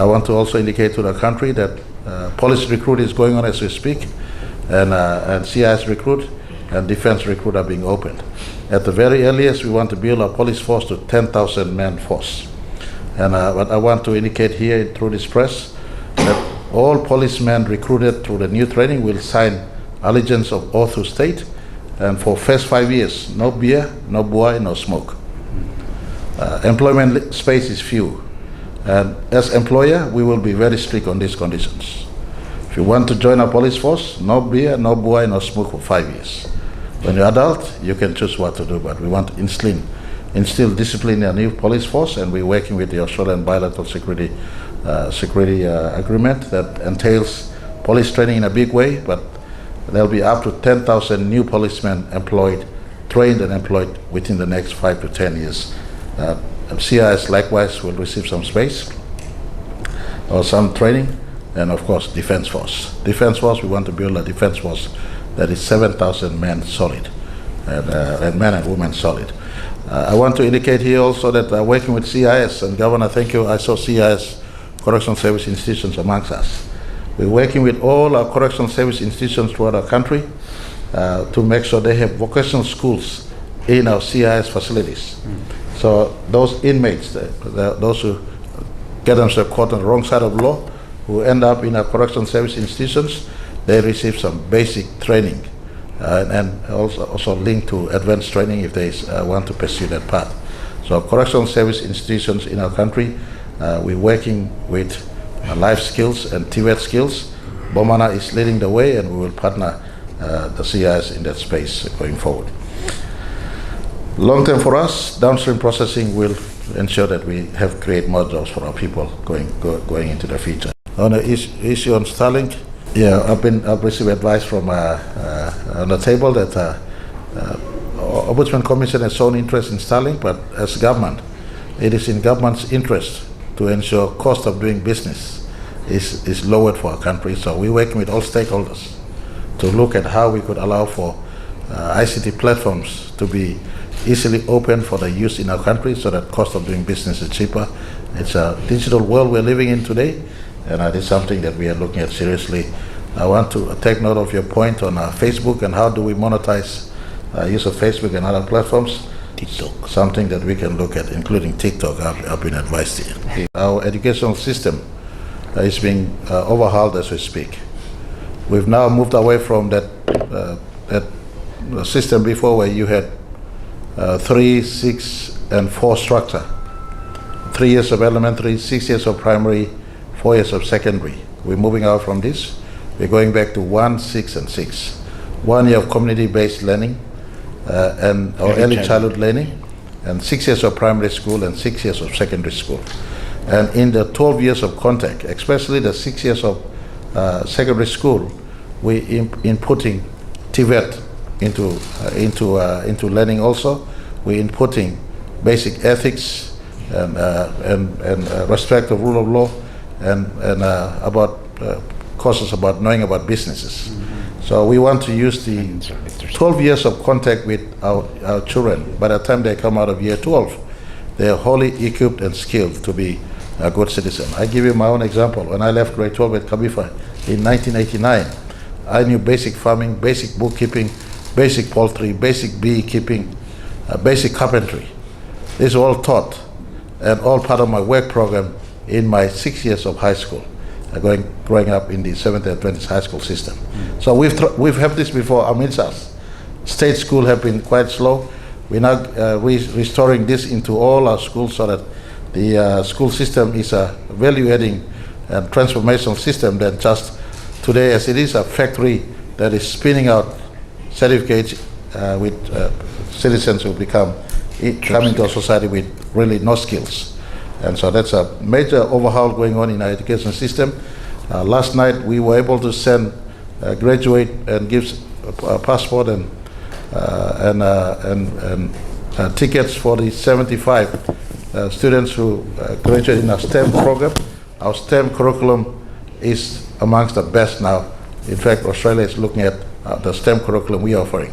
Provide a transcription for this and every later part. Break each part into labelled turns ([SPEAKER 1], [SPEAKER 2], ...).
[SPEAKER 1] I want to also indicate to the country that police recruit is going on as we speak, and CIS recruit and defense recruit are being opened. At the very earliest, we want to build our police force to 10,000 man force. And what I want to indicate here through this press, that all policemen recruited through the new training will sign allegiance of oath to state, and for first 5 years, no beer, no buai, no smoke. Employment space is few, and as employer, we will be very strict on these conditions. If you want to join our police force, no beer, no buai, no smoke for 5 years. When you're adult, you can choose what to do, but we want to instill discipline in a new police force, and we're working with the Australian bilateral security agreement that entails police training in a big way, but there'll be up to 10,000 new policemen employed, trained and employed within the next 5 to 10 years. CIS likewise will receive some space or some training, and of course defense force. Defense force, we want to build a defense force that is 7,000 men solid, and men and women solid. I want to indicate here also that working with CIS, and Governor, thank you, I saw CIS correctional service institutions amongst us. We're working with all our correctional service institutions throughout our country to make sure they have vocational schools in our CIS facilities. So those inmates, those who get themselves caught on the wrong side of the law, who end up in our correctional service institutions, they receive some basic training and also linked to advanced training if they want to pursue that path. So correctional service institutions in our country, we're working with life skills and TVET skills. Bomana is leading the way, and we will partner the CIS in that space going forward. Long term for us, downstream processing will ensure that we have create more jobs for our people going into the future. On the issue on Starlink, yeah, I've received advice from on the table that Ombudsman Commission has shown interest in Starlink, but as government, it is in government's interest to ensure cost of doing business is lowered for our country. So we're working with all stakeholders to look at how we could allow for ICT platforms to be easily open for the use in our country so that cost of doing business is cheaper. It's a digital world we're living in today, and it is something that we are looking at seriously. I want to take note of your point on Facebook and how do we monetize use of Facebook and other platforms. TikTok, something that we can look at, including TikTok. I've been advised here. Our educational system is being overhauled as we speak. We've now moved away from that system before where you had 3, 6, and 4 structure. 3 years of elementary, 6 years of primary, 4 years of secondary. We're moving out from this. We're going back to 1, 6, and 6. 1 year of community-based learning or early childhood learning, and 6 years of primary school and 6 years of secondary school. And in the 12 years of contact, especially the 6 years of secondary school, we inputting TVET into learning also. We're inputting basic ethics and respect of rule of law and about courses about knowing about businesses. Mm-hmm. So we want to use the 12 years of contact with our children. By the time they come out of year 12, they are wholly equipped and skilled to be a good citizen. I give you my own example. When I left grade 12 at Kabifa in 1989, I knew basic farming, basic bookkeeping, basic poultry, basic beekeeping, basic carpentry. This is all taught and all part of my work program in my 6 years of high school, growing up in the Seventh and Adventist high school system. Mm. So we've had this before amidst us. State school have been quite slow. We're now restoring this into all our schools so that the school system is a value-adding and transformational system that just today, as it is a factory that is spinning out certificates with citizens who come into a society with really no skills. And so that's a major overhaul going on in our education system. Last night we were able to send graduate and give a passport and tickets for the 75 students who graduated in our STEM program. Our STEM curriculum is amongst the best now. In fact, Australia is looking at the STEM curriculum we are offering.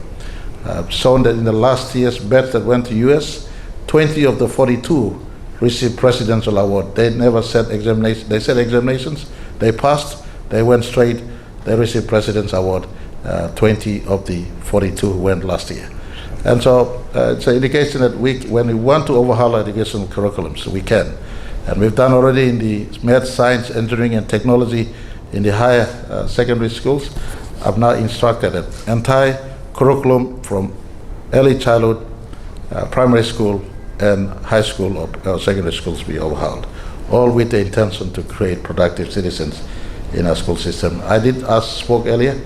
[SPEAKER 1] Shown that in the last year's batch that went to US, 20 of the 42 received presidential award. They never said examination. They said examinations. They passed. They went straight. They received president's award. 20 of the 42 who went last year. And so it's an indication that when we want to overhaul educational curriculums, we can. And we've done already in the math, science, engineering, and technology in the higher secondary schools. I've now instructed that entire curriculum from early childhood, primary school, and high school or secondary schools be overhauled, all with the intention to create productive citizens in our school system. I spoke earlier,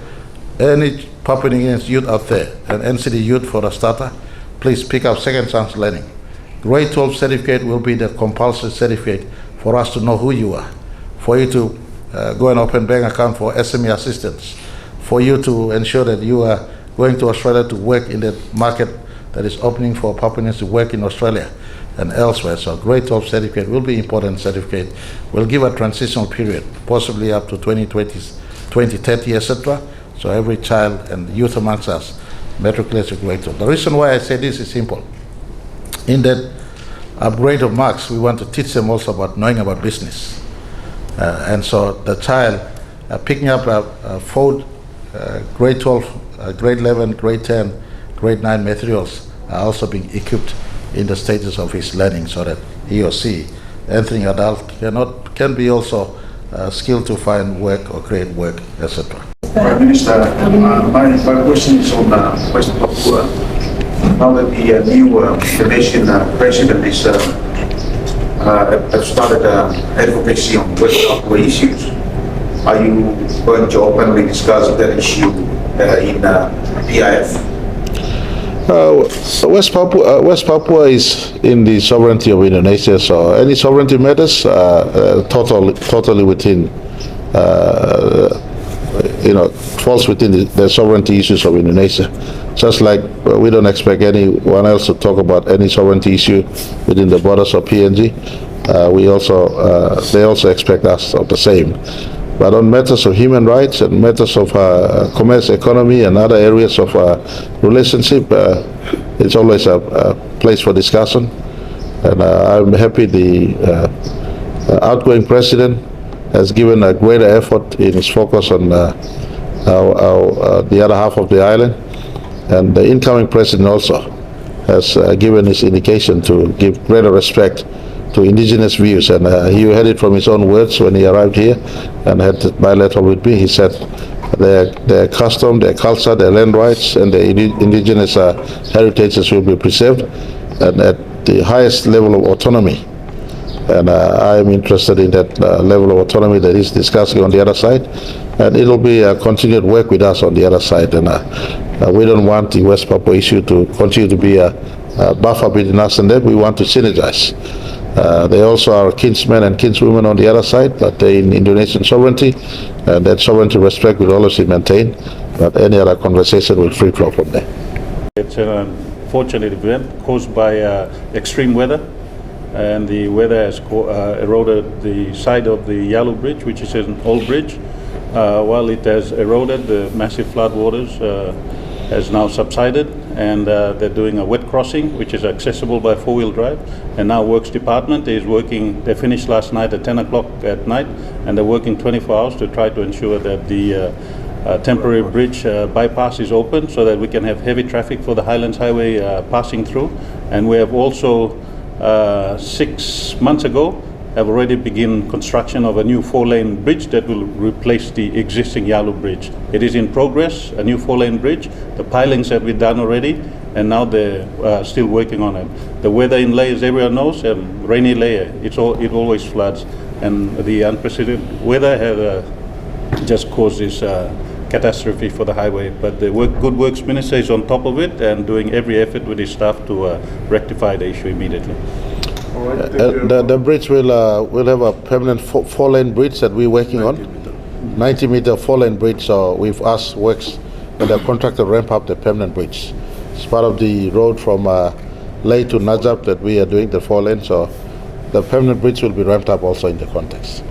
[SPEAKER 1] any Papua New Guinean youth out there, and NCD youth for a starter, please pick up second chance learning. Grade 12 certificate will be the compulsory certificate for us to know who you are, for you to go and open bank account for SME assistance, for you to ensure that you are going to Australia to work in the market that is opening for Papuans to work in Australia and elsewhere. So grade 12 certificate will be important certificate. We'll give a transitional period, possibly up to 2020, 2030, etc. So every child and youth amongst us matriculates to grade 12. The reason why I say this is simple. In that upgrade of marks, we want to teach them also about knowing about business. And so the child picking up grade 12, grade 11, grade 10, grade 9 materials are also being equipped in the stages of his learning, so that he or she, entering adult, can be also skilled to find work or create work, etc.
[SPEAKER 2] Prime Minister, my question is on West Papua. Now that the new Indonesian president is have started advocacy on West Papua issues, are you going to openly discuss that issue in PIF?
[SPEAKER 1] West Papua is in the sovereignty of Indonesia, so any sovereignty matters totally within, falls within the sovereignty issues of Indonesia. Just like we don't expect anyone else to talk about any sovereignty issue within the borders of PNG, they also expect us of the same. But on matters of human rights and matters of commerce, economy, and other areas of relationship, it's always a place for discussion. And I'm happy the outgoing president has given a greater effort in his focus on the other half of the island. And the incoming president also has given his indication to give greater respect to indigenous views, and he had it from his own words when he arrived here and had bilateral with me. He said their custom, their culture, their land rights, and their indigenous heritages will be preserved and at the highest level of autonomy. And I am interested in that level of autonomy that he's discussing on the other side, and it'll be a continued work with us on the other side. And we don't want the West Papua issue to continue to be a buffer between us and them. We want to synergize. They also are kinsmen and kinswomen on the other side, but they in Indonesian sovereignty, and that sovereignty respect will always be maintained, but any other conversation will free flow from there.
[SPEAKER 3] It's an unfortunate event caused by extreme weather, and the weather has eroded the side of the Yalu Bridge, which is an old bridge. While it has eroded, the massive flood waters has now subsided, and they're doing a wet crossing, which is accessible by four-wheel drive. And now Works Department is working. They finished last night at 10 o'clock at night, and they're working 24 hours to try to ensure that the temporary bridge bypass is open, so that we can have heavy traffic for the Highlands Highway passing through. And we have also 6 months ago have already begun construction of a new 4-lane bridge that will replace the existing Yalu Bridge. It is in progress, a new 4-lane bridge. The pilings have been done already, and now they're still working on it. The weather in Leh, as everyone knows, rainy Leh, it always floods, and the unprecedented weather has just caused this catastrophe for the highway. But the Good Works Minister is on top of it and doing every effort with his staff to rectify the issue immediately.
[SPEAKER 1] The bridge will have a permanent 4-lane bridge that we're working on, 90-meter 4-lane bridge. So we've asked Works and the contractor ramp up the permanent bridge. It's part of the road from Leh to Najab that we are doing, the 4-lane. So the permanent bridge will be ramped up also in the context.